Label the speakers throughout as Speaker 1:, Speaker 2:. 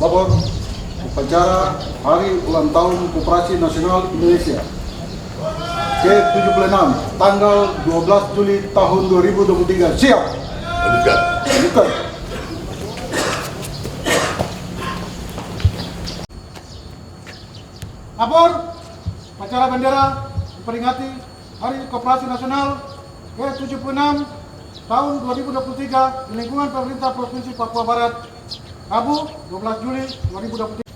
Speaker 1: Sabor upacara Hari Ulang Tahun Koperasi Nasional Indonesia ke-76 tanggal 12 Juli tahun 2023. Siap. Bukan. Lapor upacara bendera memperingati Hari Koperasi Nasional ke-76 tahun 2023 di lingkungan pemerintah Provinsi Papua Barat, Rabu 12 Juli 2023.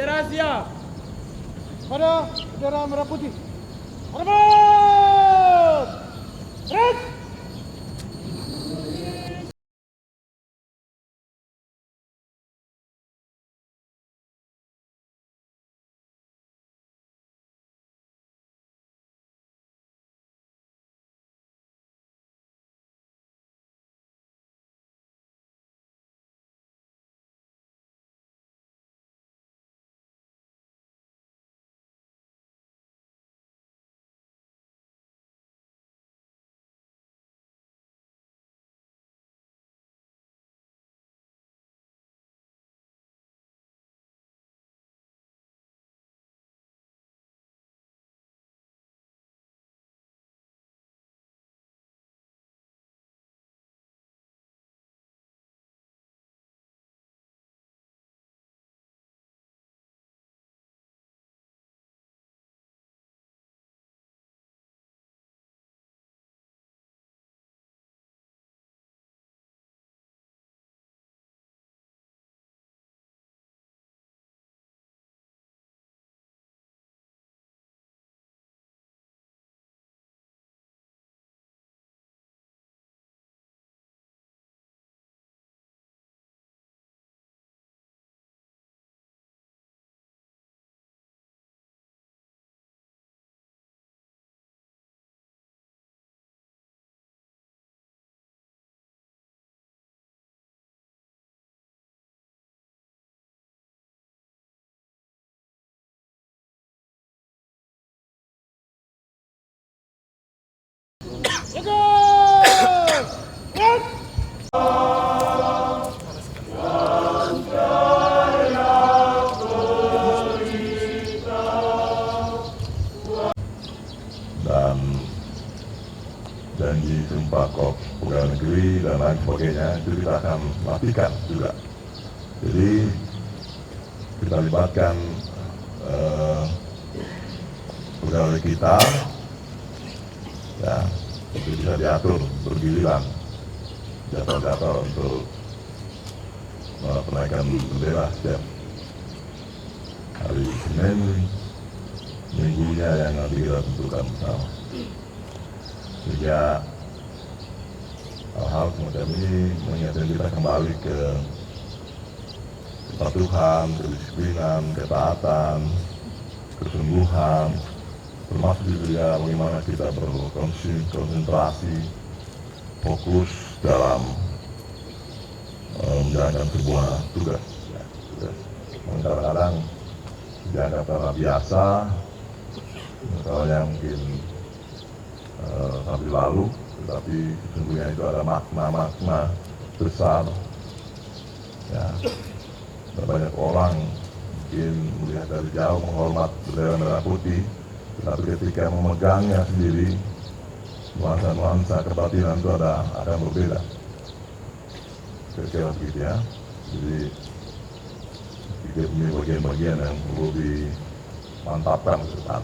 Speaker 2: Bendera siap.
Speaker 1: Pada bendera merah putih.
Speaker 2: Hormat. Red.
Speaker 3: negeri dan lain sebagainya, itu kita akan latihkan juga. Jadi kita libatkan pegawai kita, ya, itu bisa diatur bergiliran jadwal-jadwal untuk penaikan bendera setiap hari Senin minggunya yang nanti kita tentukan bersama. Sehingga hal-hal semacam ini mengingatkan kita kembali ke kepatuhan, kedisiplinan, ketaatan, kesungguhan, termasuk juga bagaimana kita berkonsentrasi, fokus dalam menjalankan sebuah tugas. Kadang-kadang dianggap karena biasa, misalnya mungkin sampai lalu, tetapi sesungguhnya itu ada makna-makna besar. Ya, banyak orang mungkin melihat dari jauh menghormat bendera merah putih, tetapi ketika memegangnya sendiri, nuansa-nuansa kebatinan itu akan berbeda. Kira-kira begitu ya. Jadi ini bagian-bagian yang perlu dimantapkan ke depan.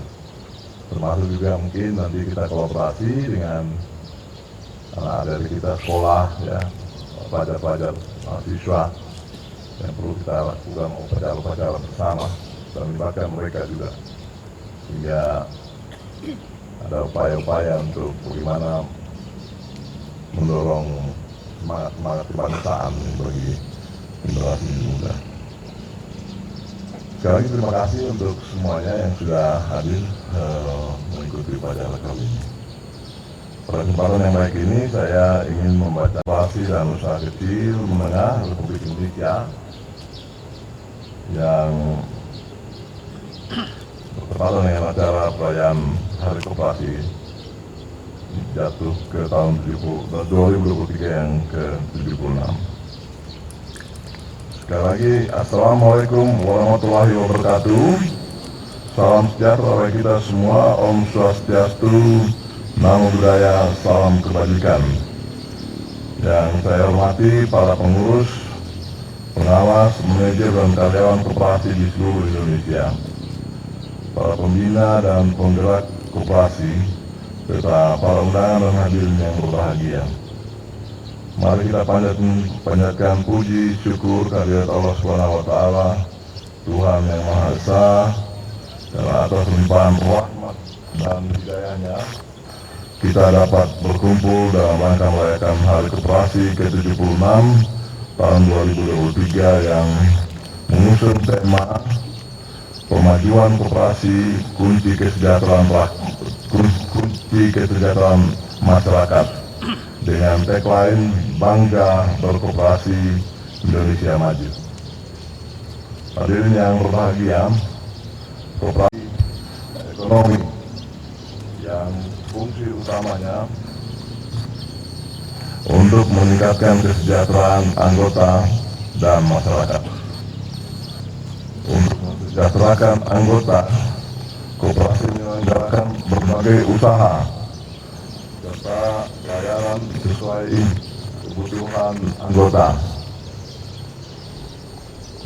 Speaker 3: Termasuk juga mungkin nanti kita kolaborasi dengan anak dari kita sekolah, ya, pelajar-pelajar mahasiswa yang perlu kita lakukan upacara-upacara bersama dan melibatkan mereka juga, sehingga ada upaya-upaya untuk bagaimana mendorong semangat kebangsaan bagi generasi muda. Sekali lagi terima kasih untuk semuanya yang sudah hadir mengikuti upacara kali ini. Pada kesempatan yang baik ini saya ingin membaca Proklamasi dan Usaha Kecil Menengah Republik Indonesia yang bertepatan dengan acara perayaan Hari Koperasi jatuh ke tahun 2023 yang ke-76. Sekali lagi, Assalamualaikum warahmatullahi wabarakatuh. Salam sejahtera bagi kita semua. Om Swastiastu, Namo Buddhaya, salam kebajikan. Yang saya hormati para pengurus, pengawas, manajer dan karyawan koperasi di seluruh Indonesia, para pembina dan penggerak koperasi, serta para undangan dan hadirin yang berbahagia. Mari kita panjatkan puji syukur kehadirat Allah SWT, Tuhan yang Maha Esa, karena atas limpahan rahmat dan hidayahnya kita dapat berkumpul dalam rangka merayakan Hari Koperasi ke-76 tahun 2023 yang mengusung tema Pemajuan Koperasi Kunci Kesejahteraan Masyarakat dengan tagline Bangga Berkoperasi, Indonesia Maju. Hadirin yang berbahagia, koperasi ekonomi yang fungsi utamanya untuk meningkatkan kesejahteraan anggota dan masyarakat. Untuk mensejahterakan anggota, koperasi menyelenggarakan berbagai usaha serta layanan sesuai kebutuhan anggota.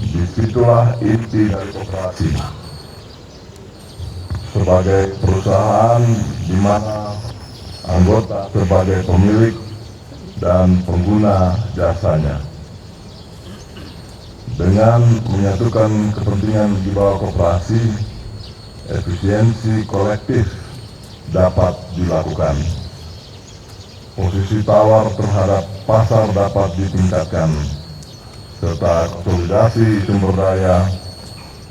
Speaker 3: Disitulah inti dari koperasi. Sebagai perusahaan di mana anggota sebagai pemilik dan pengguna jasanya. Dengan menyatukan kepentingan di bawah koperasi, efisiensi kolektif dapat dilakukan. Posisi tawar terhadap pasar dapat ditingkatkan, serta konsolidasi sumber daya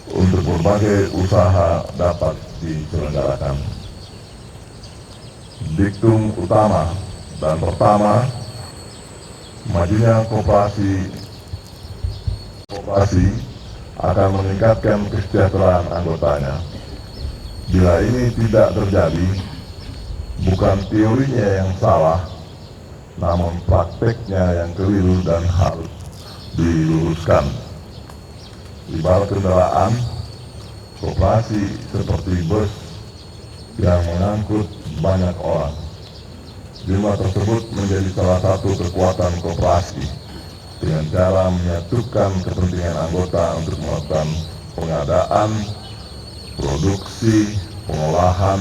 Speaker 3: untuk berbagai usaha dapat diselenggarakan. Diktum utama dan pertama, majunya koperasi akan meningkatkan kesejahteraan anggotanya. Bila ini tidak terjadi, bukan teorinya yang salah, namun prakteknya yang keliru dan harus diluruskan. Ibarat kendaraan, koperasi seperti bus yang mengangkut banyak orang. Jumlah tersebut menjadi salah satu kekuatan koperasi dengan cara menyatukan kepentingan anggota untuk melakukan pengadaan, produksi, pengolahan,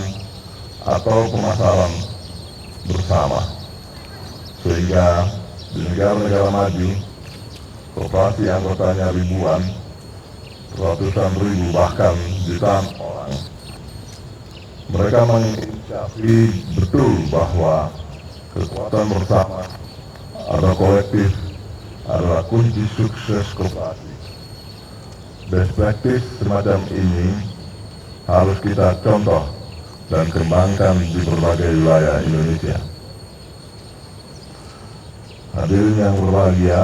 Speaker 3: atau pemasaran bersama. Sehingga di negara-negara maju, koperasi anggotanya ribuan, ratusan ribu, bahkan jutaan orang. Mereka menginisiasi betul bahwa kekuatan bersama atau kolektif adalah kunci sukses koperasi. Best practice semacam ini harus kita contoh dan kembangkan di berbagai wilayah Indonesia. Hadirin yang berbahagia,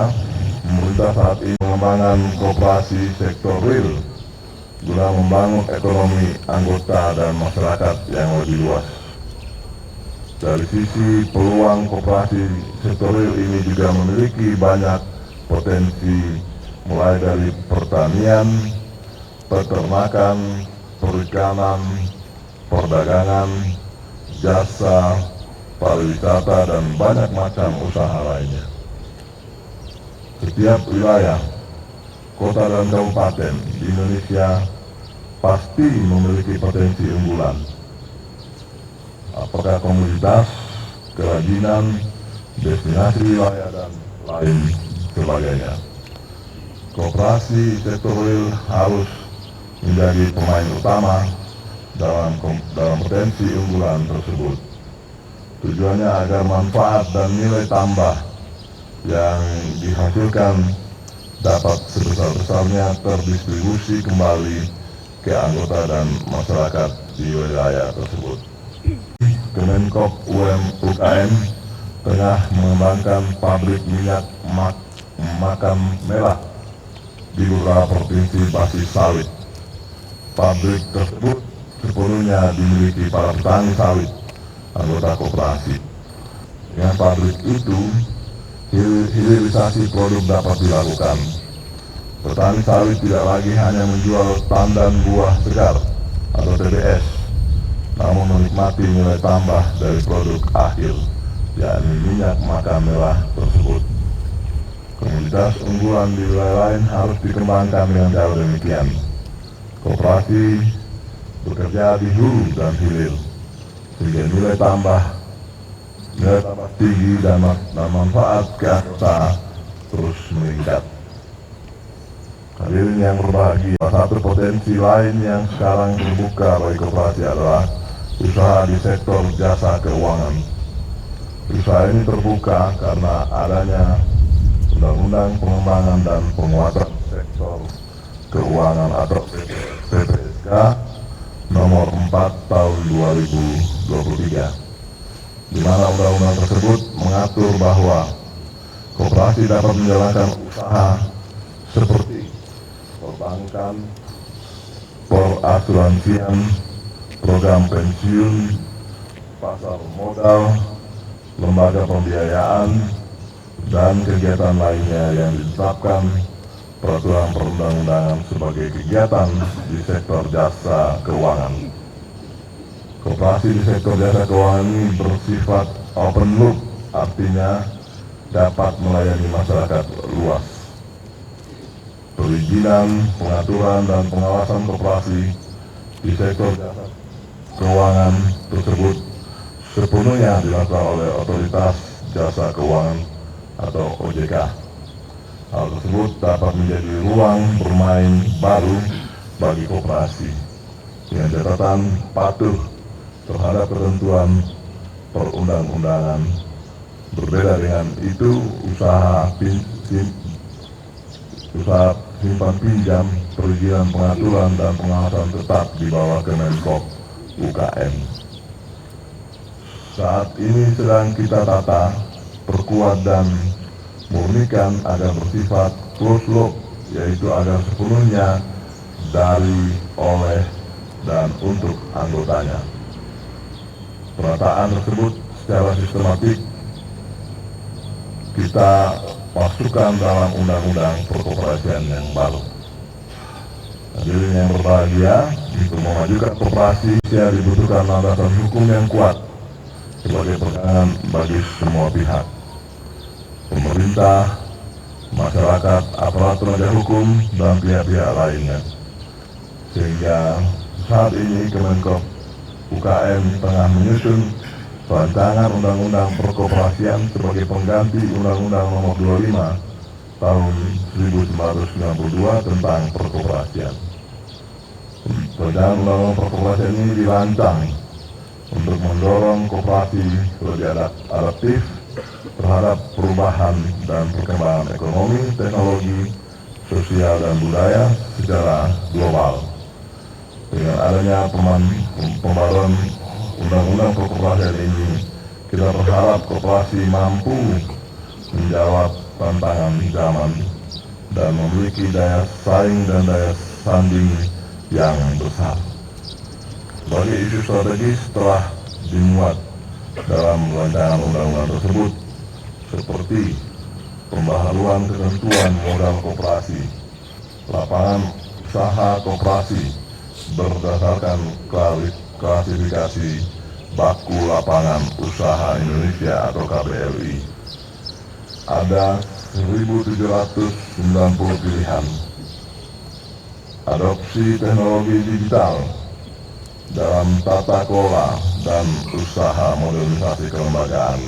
Speaker 3: pemerintah saat ini mengembangkan koperasi sektor real guna membangun ekonomi anggota dan masyarakat yang lebih luas. Dari sisi peluang koperasi sektor real ini juga memiliki banyak potensi, mulai dari pertanian, peternakan, perikanan, perdagangan, jasa, pariwisata, dan banyak macam usaha lainnya. Setiap wilayah, kota dan kabupaten di Indonesia pasti memiliki potensi unggulan. Apakah komoditas, kerajinan, destinasi wilayah, dan lain sebagainya. Koperasi sektor real harus menjadi pemain utama dalam potensi unggulan tersebut. Tujuannya agar manfaat dan nilai tambah yang dihasilkan dapat sebesar-besarnya terdistribusi kembali ke anggota dan masyarakat di wilayah tersebut. Kemenkop UKM tengah mengembangkan pabrik minyak makam merah di beberapa provinsi basis sawit. Pabrik tersebut sepenuhnya dimiliki para petani sawit, anggota koperasi. Dengan pabrik itu, hilirisasi produk dapat dilakukan. Petani sawit tidak lagi hanya menjual tandan buah segar atau TBS, namun menikmati nilai tambah dari produk akhir, yakni minyak makam merah tersebut. Komoditas unggulan di wilayah lain harus dikembangkan dengan cara demikian. Koperasi bekerja di hulu dan hilir, sehingga nilai tambah tinggi dan manfaat ke anggota terus meningkat. Hadirin yang berbahagia, salah satu potensi lain yang sekarang terbuka bagi koperasi adalah usaha di sektor jasa keuangan. Usaha ini terbuka karena adanya Undang-Undang Pengembangan dan Penguatan Sektor Keuangan atau PPSK nomor 4 tahun 2023, di mana undang-undang tersebut mengatur bahwa koperasi dapat menjalankan usaha seperti perbankan, perasuransian, program pensiun, pasar modal, lembaga pembiayaan, dan kegiatan lainnya yang ditetapkan peraturan perundang-undangan sebagai kegiatan di sektor jasa keuangan. Koperasi di sektor jasa keuangan ini bersifat open loop, artinya dapat melayani masyarakat luas. Perizinan, pengaturan, dan pengawasan koperasi di sektor jasa keuangan tersebut sepenuhnya dilakukan oleh Otoritas Jasa Keuangan atau OJK. Hal tersebut dapat menjadi ruang bermain baru bagi koperasi dengan catatan patuh terhadap ketentuan perundang-undangan. Berbeda dengan itu, usaha simpan pinjam, perizinan, pengaturan, dan pengawasan tetap di bawah Kemenkop UKM. Saat ini sedang kita tata, perkuat, dan murnikan agar bersifat closed loop, yaitu agar sepenuhnya dari, oleh, dan untuk anggotanya. Penataan tersebut secara sistematik kita masukkan dalam undang-undang perkoperasian yang baru. Hadirin yang berbahagia, untuk memajukan koperasi dibutuhkan landasan hukum yang kuat sebagai pegangan bagi semua pihak, pemerintah, masyarakat, aparat penegak hukum, dan pihak-pihak lainnya. Sehingga saat ini Kemenkop UKM tengah menyusun rancangan undang-undang perkoperasian sebagai pengganti Undang-Undang Nomor 25 Tahun 1992 tentang perkoperasian. Rancangan undang-undang perkoperasian ini dirancang untuk mendorong koperasi lebih adaptif terhadap perubahan dan perkembangan ekonomi, teknologi, sosial, dan budaya secara global. Dengan adanya pembaruan undang-undang perkoperasian ini, kita berharap koperasi mampu menjawab tantangan zaman dan memiliki daya saing dan daya sanding yang besar. Sebagai isu strategis telah dimuat dalam rancangan undang-undang tersebut, seperti pembaharuan ketentuan modal koperasi, lapangan usaha koperasi berdasarkan klasifikasi Baku Lapangan Usaha Indonesia atau KBLI. Ada 1.790 pilihan. Adopsi teknologi digital dalam tata kelola dan usaha modernisasi kelembagaan,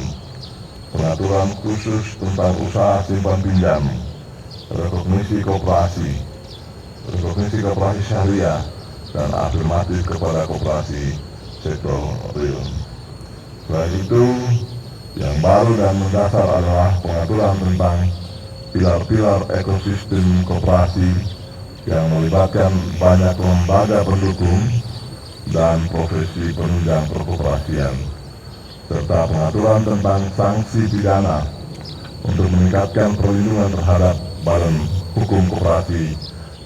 Speaker 3: pengaturan khusus tentang usaha simpan pinjam, rekognisi koperasi syariah, dan afirmatif kepada koperasi sektor real. Selain itu, yang baru dan mendasar adalah pengaturan tentang pilar-pilar ekosistem koperasi yang melibatkan banyak lembaga pendukung dan profesi penunjang perkoperasian, serta pengaturan tentang sanksi pidana untuk meningkatkan perlindungan terhadap badan hukum koperasi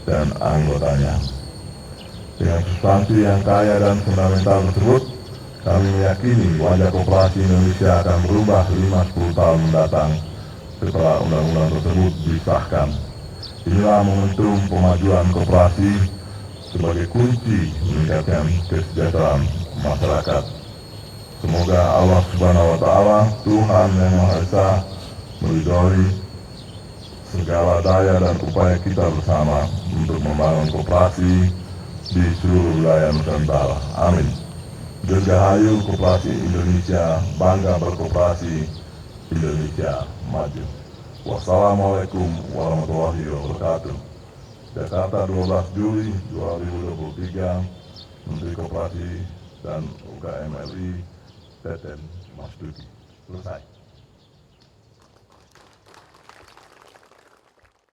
Speaker 3: dan anggotanya. Dengan substansi yang kaya dan fundamental tersebut, kami meyakini wajah koperasi Indonesia akan berubah 5-10 tahun mendatang setelah undang-undang tersebut disahkan. Inilah momentum pemajuan koperasi sebagai kunci meningkatkan kesejahteraan masyarakat. Semoga Allah Subhanahu wa Ta'ala, Tuhan yang Maha Esa, meridhoi segala daya dan upaya kita bersama untuk membangun koperasi di seluruh wilayah Nusantara. Amin. Dirgahayu Koperasi Indonesia, bangga berkoperasi, Indonesia maju. Wassalamualaikum warahmatullahi wabarakatuh. Jakarta 12 Juli 2023, Menteri Koperasi dan UKM RI, Teten Mas Duki. Selesai.